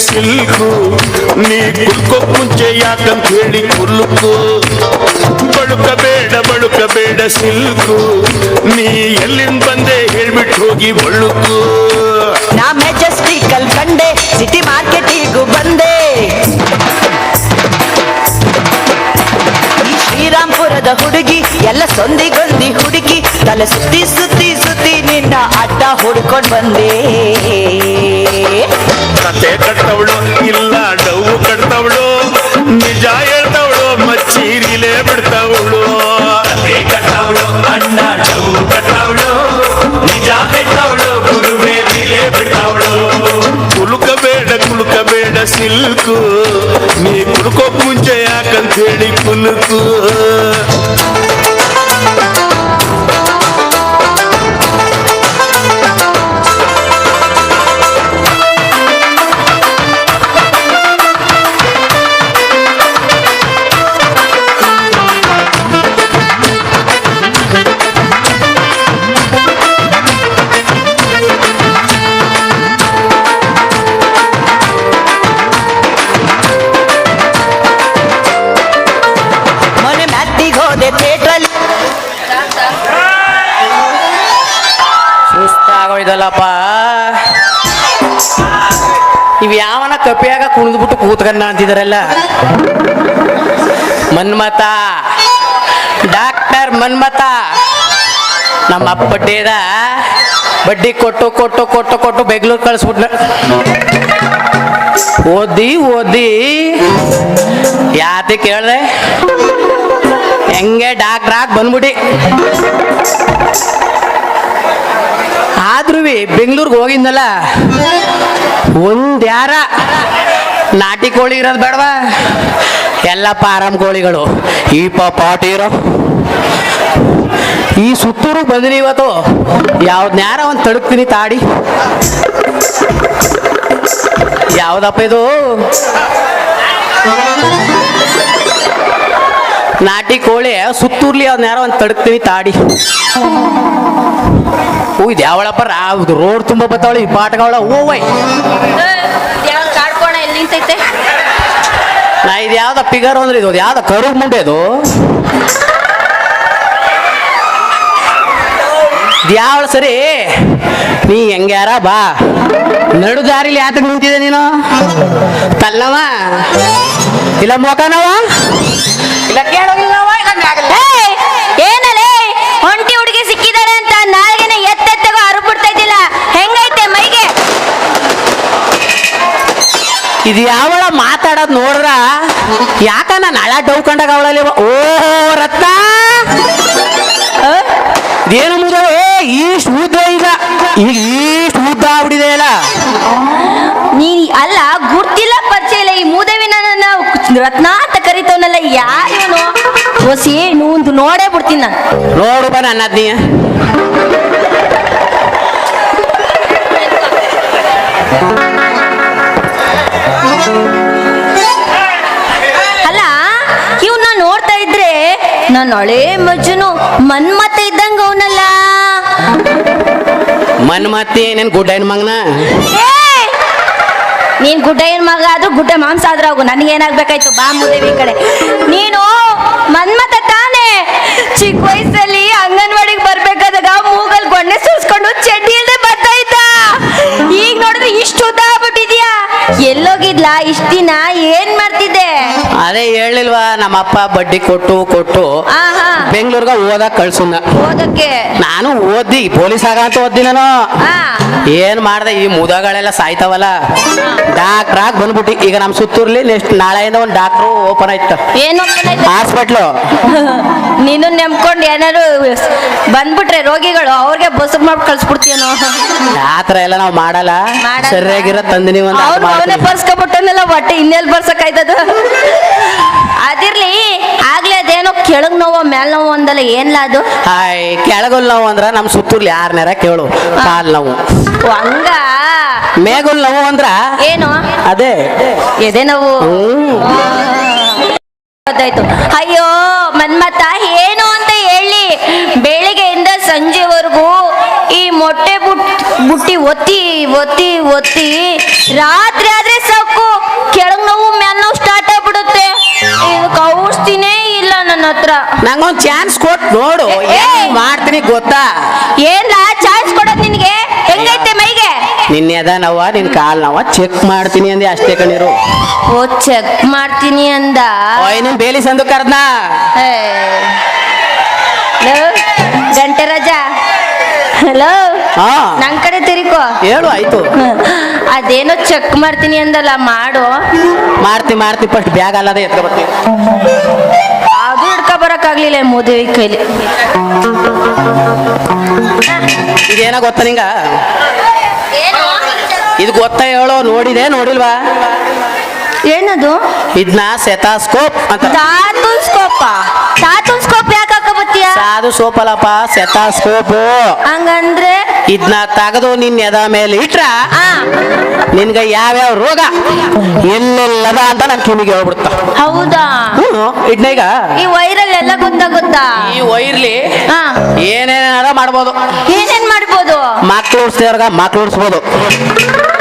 Silk ನೀ ಕುಲ್ಕೋಕ್ ಮುಂಚೆ ಯಾಕಂತ ಹೇಳಿ ಕುಲ್ಕು ಬಳುಕಬೇಡ ಸಿಲ್ಕು ನೀ ಎಲ್ಲಿಂದ ಬಂದೆ ಹೇಳ್ಬಿಟ್ಟು ಹೋಗಿ ಬಳುಕು ನಾ ಮೆಜೆಸ್ಟಿಕಲ್ ಕಂಡೆ ಸಿಟಿ ಮಾರ್ಕೆಟಿಗೂ ಬಂದೆ ಈ ಶ್ರೀರಾಮ್ಪುರದ ಹುಡುಗಿ ಎಲ್ಲ ಸೊಂದಿಗೊಂದಿ ಹುಡುಗಿ ತಲೆ ಸುತ್ತಿ ಸುತ್ತಿ ಸುತ್ತಿ ನಿನ್ನ ಅಡ್ಡ ಹುಡ್ಕೊಂಡ್ ಬಂದೆ ಕತೆ ಕಟ್ಟವಳು ಇಲ್ಲ ಡವ್ವು ಕಟ್ತವಳು ನಿಜ ಹೇಳ್ತವಳು ಮಚ್ಚೀರಿಲೇ ಬಿಡ್ತವಳು ಕತೆ ಕಟ್ಟವಳು ಅಣ್ಣ ಡವ್ವು ಕಟ್ಟವಳು ನಿಜ ಹೇಳ್ತವಳು ಗುರುವೇ ಬಿಡ್ತವಳು ಕುಲುಕಬೇಡ ಸಿಲ್ಕು ನೀ ಕುಡ್ಕೋಕ್ ಮುಂಚೆ ಯಾಕಂತ ಹೇಳಿ ಕುಲುಕು ಸುಸ್ತಾಗೋಯ್ದಲ್ಲಪ್ಪ ಇವ್ ಯಾವನ ಕಪಿಯಾಗ ಕುಣಿದ್ಬಿಟ್ಟು ಕೂತ್ಕನ್ನ ಅಂತಿದಾರಲ್ಲ ಮನ್ಮತ ಡಾಕ್ಟರ್ ಮನ್ಮತ ನಮ್ಮ ಅಪ್ಪಟ್ಟೇದ ಬಡ್ಡಿ ಕೊಟ್ಟು ಕೊಟ್ಟು ಕೊಟ್ಟು ಕೊಟ್ಟು ಬೆಂಗಳೂರು ಕಳಿಸ್ಬಿಟ್ನ ಓದಿ ಯಾತಿ ಕೇಳ್ದೆ ಹೆಂಗೆ ಡಾಕ್ಟ್ರ್ ಆಗಿ ಬಂದ್ಬಿಡಿ ಆದ್ರೂ ಬೆಂಗಳೂರಿಗೆ ಹೋಗಿದ್ನಲ್ಲ ಒಂದ್ಯಾರ ನಾಟಿ ಕೋಳಿ ಇರೋದು ಬೇಡವಾ ಎಲ್ಲ ಫಾರಂ ಕೋಳಿಗಳು ಈ ಪಾಟಿ ಇರೋ ಈ ಸುತ್ತೂರಿಗೆ ಬಂದಿನಿ ಇವತ್ತು ಯಾವ್ದನ್ಯಾರ ಒಂದು ತಡುಕ್ತೀನಿ ತಾಡಿ ಯಾವ್ದಪ್ಪ ಇದು ನಾಟಿ ಕೋಳಿ ಸುತ್ತೂರ್ಲಿ ಯಾವ್ದನ್ಯಾರ ಒಂದು ತಡುಕ್ತೀನಿ ತಾಡಿ ಇದು ಯಾವಳಪ್ಪ ರೋಡ್ ತುಂಬ ಬತ್ತಾವಳಿ ಈ ಪಾಠಗಳ ಓವೈ ನಿಂತೈತೆ ನಾ ಇದು ಯಾವ್ದ ಪಿಗರ್ ಅಂದ್ರೆ ಇದು ಯಾವ್ದ ಕರು ಮುಂಡೆ ಇದು ಯಾವಳ ಸರಿ ನೀ ಹೆಂಗ್ಯಾರ ಬಾ ನಡು ದಾರಿಲಿ ಯಾತಕ್ಕೆ ನಿಂತಿದೆ ನೀನು ತಲ್ಲವ ಇಲ್ಲ ಮೊಕನವ ಇಲ್ಲ ಕೇಳೋಗಿಲ್ಲವ ಏನಲೇ ಒಂಟಿ ಹುಡುಗಿ ಸಿಕ್ಕಿದಾರೆ ಅಂತ ನಾಳೆಗೆನೆ ಎತ್ತೆತ್ತಗ ಅರುಬಿಡ್ತಾ ಇದ್ದಿಲ್ಲ ಹೆಂಗೈತೆ ಮೈಗೆ ಇದು ಯಾವಳ ಮಾತಾಡೋದು ನೋಡ್ರ ಯಾಕ ನಾನು ಹಳ ಡೌ ಕಂಡಾಗ ಅವಳಲ್ಲಿ ಓ ರತ್ನ ಏನು ಮುದ ಈಷ್ಟು ಉದ್ದ ಈಗ ಈಷ್ಟು ಉದ್ದ ಆಗ್ಬಿಟ್ಟಿದೆ ಅಲ್ಲ ನೀ ಅಲ್ಲ ಗುರ್ತಿಲ್ಲ ಪರಿಚಯ ಇಲ್ಲ ಈ ಮೂದೇವಿನ ರತ್ನ ಅಂತ ಕರಿತವನಲ್ಲ ಯಾರೇನು ಹೊಸಿ ಒಂದು ನೋಡೇ ಬಿಡ್ತೀನಿ ನಾನು ನೋಡು ಬಾ ನನ್ನ ನೀ ಅಲ್ಲ ಇವ್ನ ನೋಡ್ತಾ ಇದ್ರೆ ನಾನು ಹಳೇ ಮಜ್ಜುನು ಮನ್ಮತ ಇದ್ದಂಗ ಅವನಲ್ಲ ಮನ್ಮತ್ತೆ ಏನೇನ್ ಗುಡ್ಡ ಹೆಣ್ ಮಗನ ನೀನ್ ಗುಡ್ಡ ಏನ್ ಮಗ ಆದ್ರೂ ಗುಡ್ಡ ಮಾಂಸ ಆದ್ರೂ ಹೋಗು ನನಗೇನಾಗ್ಬೇಕಾಯ್ತು ಬಾ ಮೂದೇವಿ ಕಡೆ ನೀನು ಮನ್ಮತ ತಾನೇ ಚಿಕ್ಕ ವಯಸ್ಸಲ್ಲಿ ಅಂಗನವಾಡಿಗೆ ಬರ್ಬೇಕಾದಾಗ ಮೂಗಲ್ ಗೊಣ್ಣೆ ಸುರ್ಸ್ಕೊಂಡು ಚಡ್ಡಿ ಇಲ್ದೆ ಬರ್ತಾ ಇದ್ದ ಈಗ ನೋಡಿದ್ರೆ ಇಷ್ಟು ಉದ್ದ ಆಗ್ಬಿಟ್ಟಿದ್ಯಾ ಎಲ್ಲೋಗಿದ್ಲಾ ಇಷ್ಟ ದಿನ ಏನ್ ಮಾಡ್ತಿದ್ದೆ ಅದೇ ಹೇಳಿಲ್ವಾ ನಮ್ಮ ಅಪ್ಪ ಬಡ್ಡಿ ಕೊಟ್ಟು ಕೊಟ್ಟು ಬೆಂಗಳೂರ್ಗ ಓದಕ್ ಕಳ್ಸುನ ಓದಕ್ಕೆ ನಾನು ಓದಿ ಪೊಲೀಸ್ ಆಗ ಅಂತ ಓದಿ ನಾನು ಏನ್ ಮಾಡ್ದೆ ಈ ಮುದಗಳೆಲ್ಲ ಸಾಯ್ತಾವಲ್ಲ ಡಾಕ್ಟರ್ ಆಗಿ ಬಂದ್ಬಿಟ್ಟು ಈಗ ನಮ್ ಸುತ್ತೂರ್ಲಿ ನೆಕ್ಸ್ಟ್ ನಾಳೆಯಿಂದ ಒಂದು ಡಾಕ್ಟ್ರು ಓಪನ್ ಆಯ್ತು ಏನು ಹಾಸ್ಪಿಟ್ಲು ನೀನು ನೆಮ್ಕೊಂಡು ಏನಾರು ಬಂದ್ಬಿಟ್ರೆ ರೋಗಿಗಳು ಅವ್ರಿಗೆ ಬಸ್ ಮಾಡಿ ಕಳ್ಸ್ಬಿಡ್ತೀನೋ ಆತರ ಎಲ್ಲ ನಾವು ಮಾಡಲ್ಲ ಸರಿಯಾಗಿರೋ ತಂದಿನಿ ಅವನೇ ಬರ್ಸ್ಕೊಬಿಟ್ಟನೆಲ್ಲ ಹೊಟ್ಟೆ ಇನ್ನೆಲ್ಲಿ ಬರ್ಸಕ್ಕಾಯ್ತದ ಅದಿರ್ಲಿ ಆಗ್ಲೇ ಅದೇನೋ ಕೆಳಗ್ ನೋವು ಮೇಲ್ ನೋವು ಅಂದಲ್ಲ ಏನ್ಲ ಅದು ಹಾಯ್ ಕೆಳಗುಲ್ ನೋವು ಅಂದ್ರ ನಮ್ ಸುತ್ತೂರ್ಲಿ ಯಾರನ್ಯಾರ ಕೇಳು ಕಾಲ್ ನೋವು ಹಂಗ ಮೇಗುಲ್ ನೋವು ಅಂದ್ರ ಏನು ಅದೇ ಎದೆ ನೋವು ಗೊತ್ತಾಯ್ತು ಅಯ್ಯೋ ಮನ್ಮತ ಏನು ಅಂತ ಹೇಳಿ ಬೆಳಿಗ್ಗೆಯಿಂದ ಸಂಜೆವರೆಗೂ ಈ ಮೊಟ್ಟೆ ಬುಟ್ಟಿ ಒತ್ತಿ ಒತ್ತಿ ಒತ್ತಿ ರಾತ್ರಿ ಆದ್ರೆ ಸಾಕು ಕೆಳಗ್ ನೋವು ಮ್ಯಾಲ್ ನೋವು ಸ್ಟಾರ್ಟ್ ಆಗ್ಬಿಡುತ್ತೆ. ಇದಕ್ಕೆ ಔಷಧಿನೇ ಇಲ್ಲ ನನ್ನ ಹತ್ರ. ನಂಗೊಂದ್ ಚಾನ್ಸ್ ಕೊಟ್ಟು ನೋಡು, ಏನ್ ಮಾಡ್ತೀನಿ ಗೊತ್ತಾ? ಏನ್ಲ ಚಾನ್ಸ್ ಕೊಡೋದ್ ನಿನ್ಗೆ? ಹೆಂಗೈತೆ ಮೈಗೆ? ನಿನ್ನ ಎದ ನೋವ ನಿನ್ ಕಾಲ್ ನೋವ ಚೆಕ್ ಮಾಡ್ತೀನಿ ಅಂದೆ ಅಷ್ಟೇ ಕಣೀರು. ಓ ಚೆಕ್ ಮಾಡ್ತೀನಿ ಅಂದ. ನಿಮ್ ಬೇಲಿ ಸಂದು ಕರ್ದ್ನ ಗಂಟೆ ರಜಾ. ಹಲೋ, ಹಾ ನನ್ ಕಡೆ ತಿರ್ಕೋ. ಹೇಳು ಆಯ್ತು. ಅದೇನೋ ಚೆಕ್ ಮಾಡ್ತೀನಿ ಅಂದಲ್ಲ, ಮಾಡು. ಮಾಡ್ತಿ ಫಸ್ಟ್ ಬ್ಯಾಗ್ ಅಲ್ಲದೆ ಎತ್ಕೊ ಬರ್ತೀವಿ. ಅದು ಹಿಡ್ಕೊ ಬರಕ್ಕಾಗ್ಲಿಲ್ಲ ಮೋದೇವಿ ಕೈಲಿ. ಇದೇನ ಗೊತ್ತ ನಿಂಗ? ಇದು ಗೊತ್ತಾ ಹೇಳೋ? ನೋಡಿದೆ ನೋಡಿಲ್ವಾ? ಏನದು? ಇದನ್ನ ಸೆತಾಸ್ಕೋಪ್ ಅಂತ. ಸ್ಕೋಪ್ ಯಾಕೆ ಹಾಕಬತ್ತೀಯ? ಸಾಧು ಸೋಪ್ ಅಲ್ಲಪ್ಪ, ಸೆತಾಸ್ಕೋಪ್. ಹಂಗಂದ್ರೆ ಇದನ್ನ ತೆಗೆದು ನಿನ್ನ ಎದ ಮೇಲೆ ಇಟ್ರ ನಿನ್ಗ ಯಾವ್ಯಾವ ರೋಗ ಎಲ್ಲೆಲ್ಲದ ಅಂತ ನನ್ ಕಿವಿಗೆ ಹೇಳ್ಬಿಡ್ತ. ಹೌದಾ? ಇದನ್ನ ಈಗ ಈ ವೈರಲ್ ಎಲ್ಲ ಗೊತ್ತಾಗುತ್ತಾ? ಈ ವೈರ್ಲಿ ಏನೇನಾರ ಮಾಡ್ಬೋದು. ಏನೇನ್ ಮಾಡ್ಬೋದು? ಮಕ್ಳು ಉಡ್ಸ್ದವ್ರಗ ಮಕ್ಳು ಉಡ್ಸ್ಬೋದು,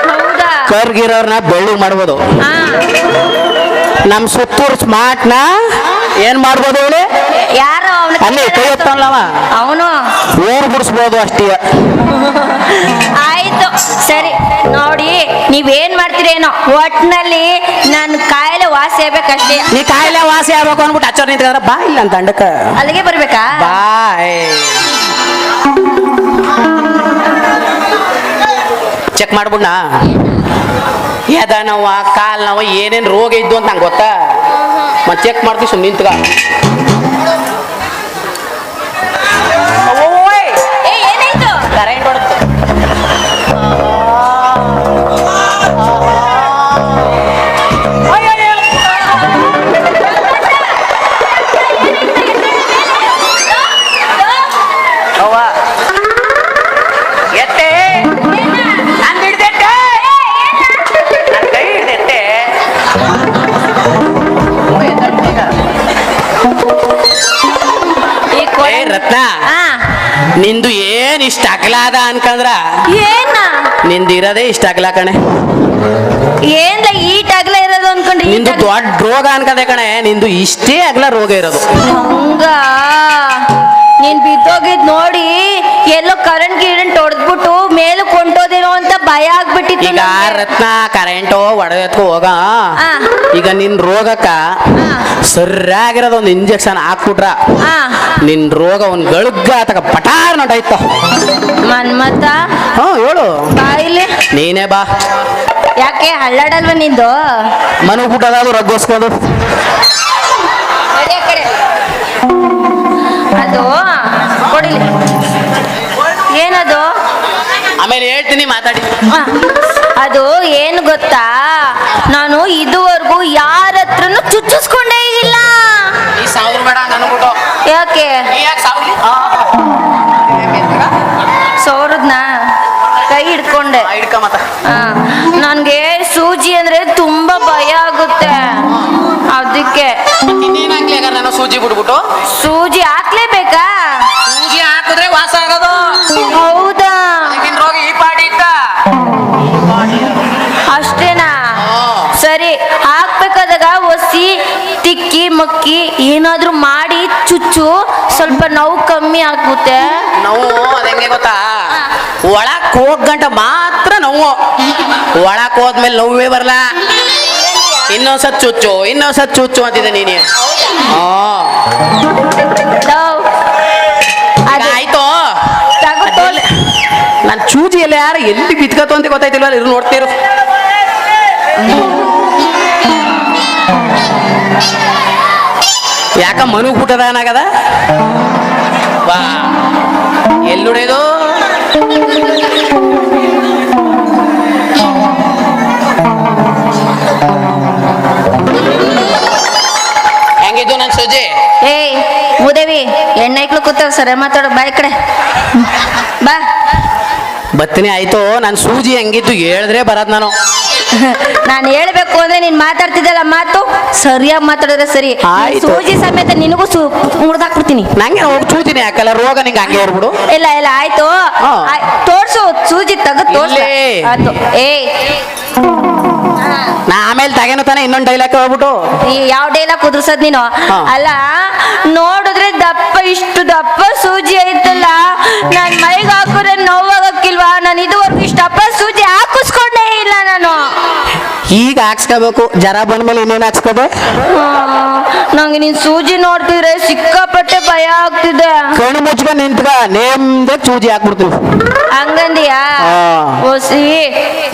ಹೌದಾ? ಕರ್ಗಿರೋರ್ನ ಬೆಳ್ಳು ಮಾಡ್ಬೋದು. ಹಾ. ನಮ್ ಸುತ್ತೂರ್ ಸ್ಮಾರ್ಟ್ ನ ಏನ್ ಮಾಡ್ಬೋದು ಹೇಳಿ? ಯಾರು ಅಲ್ಲಿ ಕೈ ಎತ್ತಲ್ಲವ ಅವನು ಊರ್ ಬಿಡಿಸ್ಬೋದು ಅಷ್ಟೇ. ಆಯ್ತು ಸರಿ, ನೋಡಿ ನೀವೇನ್ ಮಾಡ್ತೀರೇನೋ, ಒಟ್ನಲ್ಲಿ ನನ್ ಕಾಯಿಲೆ ವಾಸಿ ಆಗ್ಬೇಕಷ್ಟೇ. ನೀ ಕಾಯಿಲೆ ವಾಸಿ ಆಗ್ಬೇಕು ಅನ್ಬಿಟ್ಟು ಹಚ್ಚೋರ್ ನಿಂತ್ಕೊಂಡ್ರ ಬಾ ಇಲ್ಲ ಅಂತ ಅಂಡಕ್ಕ ಅಲ್ಲಿಗೆ ಬರ್ಬೇಕಾ? ಬಾಯ್. ಚೆಕ್ ಮಾಡ್ಬಿಡ್ಣ ಎದ ನೋವ ಕಾಲ್ ನೋವ ಏನೇನ್ ರೋಗ ಇದ್ದು ಅಂತ ನಂಗೆ ಗೊತ್ತಾ? ಮತ್ತೆ ಚೆಕ್ ಮಾಡ್ತೀವಿ ಸುಮ್ಮನೆ ನಿಂತ್ಗ. ಏನಾಯ್ತು? ಕರೆಂಟ್ ಹೊಡೆದು ರತ್ನ, ನಿಂದು ಏನ್ ಇಷ್ಟ ಅಗಲಾದ ಅನ್ಕಂದ್ರ ಏನ ನಿಂದು ಇರೋದೇ ಇಷ್ಟ ಅಗಲ ಕಣೆ. ಏನ್ಲ ಈಟ್ ಅಗಲ ಇರೋದು ಅನ್ಕೊಂಡ್ರಿ? ನಿಂದು ದೊಡ್ಡ ರೋಗ ಅನ್ಕದೆ ಕಣೆ, ನಿಂದು ಇಷ್ಟೇ ಅಗಲ ರೋಗ ಇರೋದು. ಹಂಗ ನೀನ್ ಬಿದ್ದೋಗಿದ್ ನೋಡಿ ಎಲ್ಲೋ ಕರೆಂಟ್ ಹೊಡೆದ್ಬಿಟ್ಟು ಮೇಲೆ ಕೊಂಟೋದೇನೋ ಅಂತ ಭಯ ಆಗ್ಬಿಟ್ಟಿತ್ತು. ಈಗ ರತ್ನ ಕರೆಂಟು ಒಡೆದತ್ಕೊ ಹೋಗ. ಈಗ ನಿನ್ ರೋಗಕ್ಕ ಸರಿಯಾಗಿರೋದು ಒಂದು ಇಂಜೆಕ್ಷನ್ ಹಾಕ್ಬಿಟ್ರ ನಿನ್ ರೋಗ ಒಂದ್ ಗಳಗ್ಗ ತಗ ಪಟಾರ್ ನೋಟಾಯ್ತ. ಮನ್ಮತ ಹೇಳು ಬಾಯಿಲೆ ನೀನೇ ಬಾ. ಯಾಕೆ ಹಳ್ಳಾಡಲ್ವ ನಿಂದು? ಮನಗ್ಬಿಟ್ಟದಾದ್ರು ರಗ್ಗೋಸ್ಕೋದು. ಅದು ಕೊಡಿಲಿ. ಏನದು? ಆಮೇಲೆ ಹೇಳ್ತೀನಿ ಮಾತಾಡಿ. ಅದು ಏನು ಗೊತ್ತಾ, ನಾನು ಇದುವರೆಗೂ ಯಾರ ಹತ್ರನು ಚುಚ್ಚಿಸ್ಕೊಂಡೇ ಇಲ್ಲ. ಈ ಸಾವಿರ ಬೇಡ ನನ್ಬಿಟ್ಟು. ಯಾಕೆ ಸೌರದ್ನ ಕೈ ಹಿಡ್ಕೊಂಡೆ. ಹಿಡ್ಕ ಮತ್ತ. ನನ್ಗೆ ಸೂಜಿ ಅಂದ್ರೆ ತುಂಬಾ ಭಯ ಆಗುತ್ತೆ, ಅದಕ್ಕೆ. ಇನ್ನೇನಾಗ್ಲಿ ಆಗ ನಾನು ಸೂಜಿ ಬಿಡ್ಬಿಟ್ಟು? ಸೂಜಿ ಹಾಕ್ಲೇಬೇಕಾ? ಸೂಜಿ ಹಾಕಿದ್ರೆ ವಾಸ ಆಗೋದು. ಹೌದಾ? ರೋಗ ಈ ಪಾಡಿ ಇದ್ದ ಅಷ್ಟೇನಾ? ಸರಿ, ಹಾಕ್ಬೇಕಾದಾಗ ಒಸಿ ತಿಕ್ಕಿ ಮಕ್ಕಿ ಏನಾದ್ರೂ ಮಾಡಿ ಚುಚ್ಚು, ಸ್ವಲ್ಪ ನೋವು ಕಮ್ಮಿ ಆಗುತ್ತೆ. ನೋವು ಅದಂಗೆ ಗೊತ್ತಾ, ಒಳಕ್ ಹೋಗ್ ಗಂಟ ಮಾತ್ರ ನೋವು, ಒಳಕ್ ಹೋದ್ಮೇಲೆ ನೋವೇ ಬರಲ್ಲ. ಇನ್ನೊಂದ್ಸತ್ ಚುಚ್ಚು ಅಂತಿದ್ದೆ ನೀನೆ. ಆಯ್ತು, ನನ್ ಚೂಜಿ ಎಲ್ಲ ಯಾರು ಎಲ್ಲಿ ಬಿತ್ಕತ್ತು ಅಂತ ಗೊತ್ತಾಯ್ತಿಲ್ವ? ಇರು ನೋಡ್ತೀರು. ಯಾಕ ಮನು ಊಟದ ಏನಾಗದ? ಬಾ ಎಲ್ಲುಡೇದು? ಹೆಂಗಿದ್ದು ನನ್ ಸೂಜಿ? ಏಯ್ ಮೂದೇವಿ, ಹೆಣ್ಣೈಕ್ಳು ಕೂತಾವ, ಸರಿ ಮಾತಾಡೋ, ಬಾ ಈ ಕಡೆ ಬಾ. ಬತ್ತನೆ ಆಯ್ತು. ನಾನು ಸೂಜಿ ಹೆಂಗಿದ್ದು ಹೇಳಿದ್ರೆ ಬರದ್ ನಾನು. ನಾನು ಹೇಳ್ಬೇಕು ಅಂದ್ರೆ ನೀನ್ ಮಾತಾಡ್ತಿದ್ದಲ್ಲ ಮಾತು ಸರಿಯಾಗಿ ಮಾತಾಡಿದ್ರೆ ಸರಿ. ಆಯ್ತು. ಸೂಜಿ ಸಮೇತ ನಿನಗೂ ಮುಡ್ದಾಕ್ಬಿಡ್ತೀನಿ. ನಂಗೆ ಹೋಗಿ ಸೂಜಿನಿ ಯಾಕಲ್ಲ, ರೋಗ ನಿಂಗೆ ಹಂಗೆ ಇರ್ಬಿಡು. ಇಲ್ಲ ಆಯ್ತು. ತೋರ್ಸು, ಸೂಜಿ ತೆಗೆದು ತೋರ್ಸು. ಇಲ್ಲೇ. ಆಯ್ತು. ಏಯ್ ನಾ ಆಮೇಲೆ ತಗೇನು ತಾನೆ ಇನ್ನೊಂದು ಡೈಲಾಗ್ ಹೋಗ್ಬಿಟ್ಟು ಈ ಯಾವ ಡೈಲಾಗ್ ಕುದುರ್ಸದ್ ನೀನು ಹಾ. ಅಲ್ಲ ನೋಡಿದ್ರೆ ದಪ್ಪ ಇಷ್ಟು ದಪ್ಪ ಸೂಜಿ ಐತಲ್ಲ ನನ್ ಮೈಗೆ ಹಾಕಿದ್ರೆ ನೋವಾಗಕ್ಕಿಲ್ವಾ ನಾನು ಇದುವರೆಗೂ ಇಷ್ಟಪ್ಪ ಸೂಜಿ ಹಾಕಿಸ್ಕೊಂಡೇ ಇಲ್ಲ ನಾನು ಈಗ ಹಾಕ್ಸ್ಕೋಬೇಕು ಜರ ಬಂದ್ಮೇಲೆ ಇನ್ನೇನು ಹಾಕ್ಸ್ಕೋದು ನಂಗೆ ನೀನ್ ಸೂಜಿ ನೋಡ್ತಿದ್ರೆ ಸಿಕ್ಕಾಪಟ್ಟೆ ಭಯ ಆಗ್ತಿದೆ ಕಣ್ಣು ಮುಚ್ಕೊಂಡು ನಿಂತ್ಕ ನೇಮ್ದೆ ಚೂಜಿ ಹಾಕ್ಬಿಡ್ತೀನಿ ಹಂಗಂದಿಯಾ ಹಾ. ಓಸಿ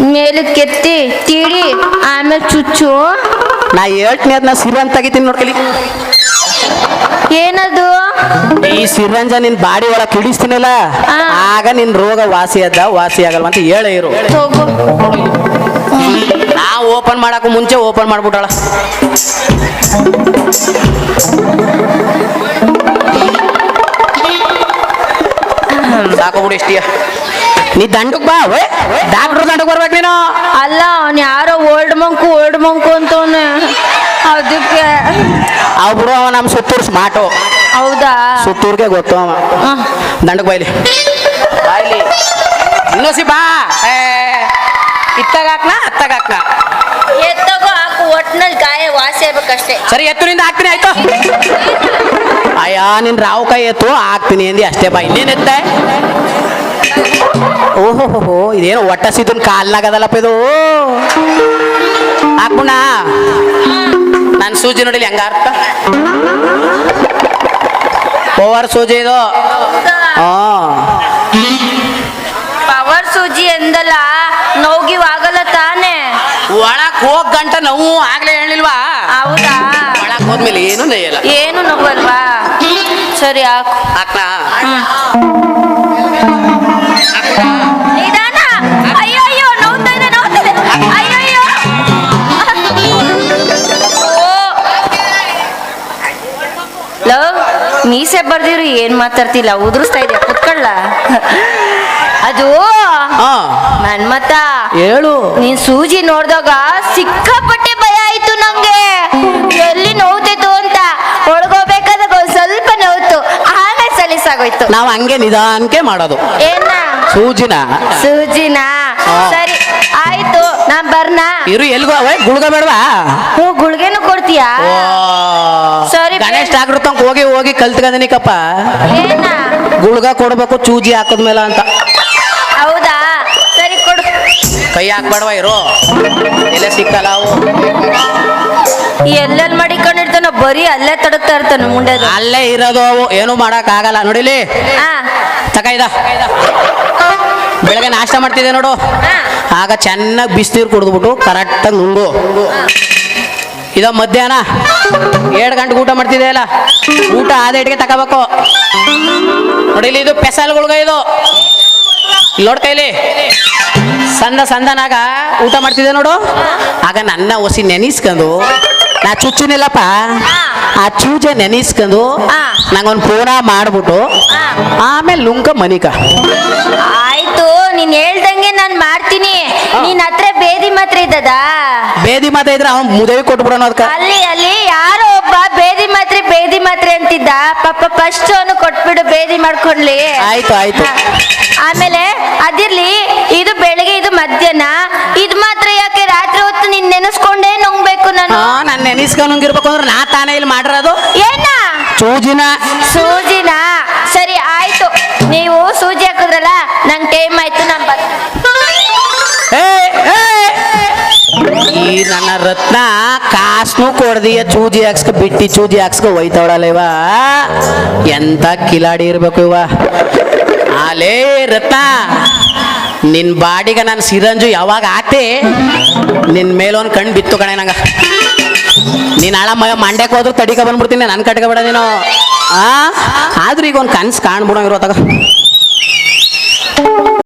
ಮೇಲೆ ಕೆತ್ತಿ ತೀಡಿ ಆಮೇಲೆ ಚುಚ್ಚು ನಾ ಹೇಳ್ತೀನಿ ಅದನ್ನ ಸಿರಂಜ್ ತೆಗಿತೀನಿ ನೋಡ್ಕಲಿ ಏನದು ಈ ಸಿರಂಜ ನಿನ್ ಬಾಡಿ ಒಳಗೆ ಕಿಡಿಸ್ತೀನಲ್ಲ ಹಾ. ಆಗ ನಿನ್ ರೋಗ ವಾಸಿ ಆಗಲ್ವ ಅಂತ ಹೇಳೇ ಇರು ತಗೋ ನಾ ಓಪನ್ ಮಾಡಕ್ಕೂ ಮುಂಚೆ ಓಪನ್ ಮಾಡ್ಬಿಟ್ಟಾಳ ಸಾಕು ಬಿಡು ಇಷ್ಟಿಯ ನೀ ದಂಡಕ್ ಬಾ ಡಾಕ್ಟ್ರು ದಂಡಕ್ ಬರ್ಬೇಕು ನೀನು ಅಲ್ಲ ಅವ್ನು ಯಾರೋ ಓಲ್ಡ್ ಮಂಕು ಅಂತವನೆ ಅದಕ್ಕೆ ಅವ್ ಬಿಡು ಅವ ನಮ್ಮ ಸುತ್ತೂರು ಸ್ಮಾರ್ಟು ಹೌದಾ ಸುತ್ತೂರ್ಗೆ ಗೊತ್ತು ಅವ ಹ. ದಂಡಕ್ ಬಾಯ್ಲಿ ಬಾಯ್ಲಿ ಇನ್ನೊಸಿ ಬಾ ಇತ್ತಾಗ ಹಾಕ್ನಾ ಅತ್ತಾಗ ಹಾಕ್ನಾ ಎತ್ತಗೋ ಹಾಕು ಒಟ್ನಲ್ಲಿ ಗಾಯ ವಾಸಿ ಆಗ್ಬೇಕಷ್ಟೇ ಸರಿ ಎತ್ತುನಿಂದ ಹಾಕ್ತೀನಿ ಆಯ್ತು ಅಯ್ಯ ನಿನ್ ರಾವ್ ಕೈ ಎತ್ತು ಹಾಕ್ತೀನಿ ಅಂದಿ ಅಷ್ಟೇ ಬಾ ಇನ್ನೇನ್ ಎತ್ತೆ ಓಹೋ ಇದೇನು ಒಟ್ಟ ಸಿದನ್ ಕಾಲ್ನಾಗದಲ್ಲಪ್ಪ ಇದು ಹಾಕ್ಬಿಣ ನಾನು ಸೂಜಿ ನೋಡಿಲಿ ಹೆಂಗ ಅರ್ಥ ಓವರ್ ಸೂಜಿ ಇದು ಹಾ ಪವರ್ ಸೂಜಿ ಎಂದಲ್ಲ ನೋಗಿವ್ ಆಗಲ್ಲ ತಾನೇ ಒಳಕ್ ಹೋಗ್ ಗಂಟ ನೋವು ಆಗ್ಲೇ ಹೇಳಿಲ್ವಾ ಹೌದಾ ಒಳಕ್ ಹೋದ್ಮೇಲೆ ಏನು ನಯ್ಯಲ್ಲ ಏನು ನೋವಲ್ವಾ ಸರಿ ಹಾಕು ಹಾಕ್ನಾ ನಿಧಾನ ಅಯ್ಯೋ ಅಯ್ಯೋ ನೋವ್ತಿದೆ ಅಯ್ಯೋ ಅಯ್ಯೋ ಲವ್ ಮೀಸೆ ಬರ್ದಿರು ಏನ್ ಮಾತಾಡ್ತಿಲ್ಲ ಉದುರಿಸ್ತಾ ಇದೆಯಾ ಕುತ್ಕೊಳ್ಳ ಅದು ಹಾ ಮನ್ಮತ ಹೇಳು ನೀನ್ ಸೂಜಿ ನೋಡ್ದಾಗ ಸಿಕ್ಕಾಪಟ್ಟೆ ಭಯ ಆಯ್ತು ನಂಗೆ ಎಲ್ಲಿ ನೋವ್ತಿತ್ತು ಅಂತ ಒಳಗೋಗ್ಬೇಕಾದಾಗ ಒಂದ್ ಸ್ವಲ್ಪ ನೋವ್ತು ಆಮೇಲೆ ಸಲೀಸಾಗೋಯ್ತು ನಾವ್ ಹಂಗೆ ನಿಧಾನಕ್ಕೆ ಮಾಡೋದು ಏನ ಸೂಜಿನ ಸೂಜಿನ ಹಾ. ಸರಿ ಆಯ್ತು ನಾನ್ ಬರ್ನ ಇರು ಎಲ್ಗೋ ಅವೇ ಗುಳ್ಗ ಬೇಡವಾ ಹ್ಞೂ ಗುಳ್ಗೆನು ಕೊಡ್ತೀಯಾ ಸರಿ, ಗಣೇಶ್ ಡಾಕ್ಟರ್ ತನಕ ಹೋಗಿ ಕಲ್ತ್ಕದನಿಕಪ್ಪ ಏನ ಗುಳ್ಗ ಕೊಡ್ಬೇಕು ಚೂಜಿ ಹಾಕದ್ಮೇಲೆ ಅಂತ ಹೌದಾ ಸರಿ ಕೊಡು ಕೈ ಹಾಕ್ಬೇಡವಾ ಇರು ಎಲೆ ಸಿಕ್ಕಲ್ಲ ಅವು ಎಲ್ಲೆಲ್ಲಿ ಮಡಿಕೊಂಡಿರ್ತಾನ ಬರೀ ಅಲ್ಲೇ ತಡಕ್ತಾ ಇರ್ತಾನ ಮುಂಡೆದು ಅಲ್ಲೇ ಇರೋದು ಅವು ಏನು ಮಾಡಕ್ ಆಗಲ್ಲ ನೋಡಿಲಿ ಹಾ ತಕ ಇದ ಬೆಳಗ್ಗೆ ನಾಷ್ಟ ಮಾಡ್ತಿದ್ದೆ ನೋಡು ಆಗ ಚೆನ್ನಾಗಿ ಬಿಸಿನೀರು ಕುಡಿದ್ಬಿಟ್ಟು ಕರೆಕ್ಟಾಗಿ ನುಂಗು ಇದ ಮಧ್ಯಾಹ್ನ 7 ಗಂಟೆಗೆ ಊಟ ಮಾಡ್ತಿದ್ದೆ ಅಲ್ಲ ಊಟ ಆದೇಟಿಗೆ ತಗೋಬೇಕು ನೋಡಿಲಿ ಇದು ಪೆಸಲ್ಗಳ್ಗ ಇದು ನೋಡ್ ಕೈಲಿ ಸಂದನಾಗ ಊಟ ಮಾಡ್ತಿದ್ದೆ ನೋಡು ಆಗ ನನ್ನ ಒಸಿ ನೆನಿಸ್ಕೊಂಡು ನಾ ಚುಚ್ಚುನಿಲ್ಲಪ್ಪ ಆ ಚೂಜೆ ನೆನಿಸ್ಕೊಂಡು ನಂಗೊಂದು ಪೂರ ಮಾಡ್ಬಿಟ್ಟು ಆಮೇಲೆ ನುಂಕ ಮನಿಕ ಆಯ್ತು ನೀನ್ ಹೇಳ್ದಂಗೆ ನಾನ್ ಮಾಡ್ತೀನಿ ನೀನ್ ಹತ್ರ ಬೇದಿ ಮಾತ್ರ ಇದ್ದದ ಬೇದಿ ಮಾತ ಇದ್ರೆ ಅವನ್ ಮುದೇವಿ ಕೊಟ್ಬಿಡೋಣ ಅದಕ್ಕ ಅಲ್ಲಿ ಯಾರೋ ಒಬ್ಬ ಬೇದಿ ಮಾತ್ರೆ ಅಂತಿದ್ದ ಪಾಪ ಫಸ್ಟ್ ಅವನು ಕೊಟ್ಬಿಡು ಬೇದಿ ಮಾಡ್ಕೊಂಡ್ಲಿ ಆಯ್ತು ಹಾ. ಆಮೇಲೆ ಅದಿರ್ಲಿ ಇದು ಬೆಳಗ್ಗೆ ಇದು ಮಧ್ಯಾಹ್ನ ಇದು ಮಾತ್ರ ಯಾಕೆ ರಾತ್ರಿ ಹೊತ್ತು ನೀನ್ ನೆನೆಸ್ಕೊಂಡೇ ನುಂಗ್ಬೇಕು ನಾನು ನಾನು ನೆನಿಸ್ಕೊಂಡು ನುಂಗಿರ್ಬೇಕು ಅಂದ್ರೆ ನಾ ತಾನೇ ಇಲ್ಲಿ ಮಾಡಿರೋದು ಏನ ಚೂಜಿನ ಸೂಜಿನ ಸರಿ ಆಯ್ತು ನೀವು ಸೂಜಿ ಹಾಕಿದ್ರಲ್ಲ ನಂಗೆ ಟೈಮ್ ಆಯ್ತು ನಾನು ಈ ನನ್ನ ರತ್ನ ಕಾಸ್ನು ಕೊಡ್ದಿಯ ಚೂಜಿ ಹಾಕ್ಸ್ಕ ಬಿಟ್ಟಿ ಚೂಜಿ ಹಾಕ್ಸ್ಕ ಹೋಯ್ತವಳಲ್ಲ ಇವ ಎಂತ ಕಿಲಾಡಿ ಇರ್ಬೇಕು ಇವ ಆಲೇ ರತ್ನ ನಿನ್ ಬಾಡಿಗೆ ನಾನು ಸಿರಂಜು ಯಾವಾಗ ಹಾಕ್ತೆ ನಿನ್ ಮೇಲೊಂದು ಕಣ್ ಬಿತ್ತು ಕಣೆ ನಂಗ ನೀನ್ ಹಳ ಮಂಡ್ಯಕ್ಕೆ ಹೋದ್ರು ತಡಿಕ ಬಂದ್ಬಿಡ್ತೀನಿ ನನ್ ಕಟ್ಕೋಬೇಡ ನೀನು ಆದ್ರೂ ಈಗ ಒಂದು ಕನ್ಸು ಕಾಣ್ಬಿಡೋ ಇರೋ ತಗ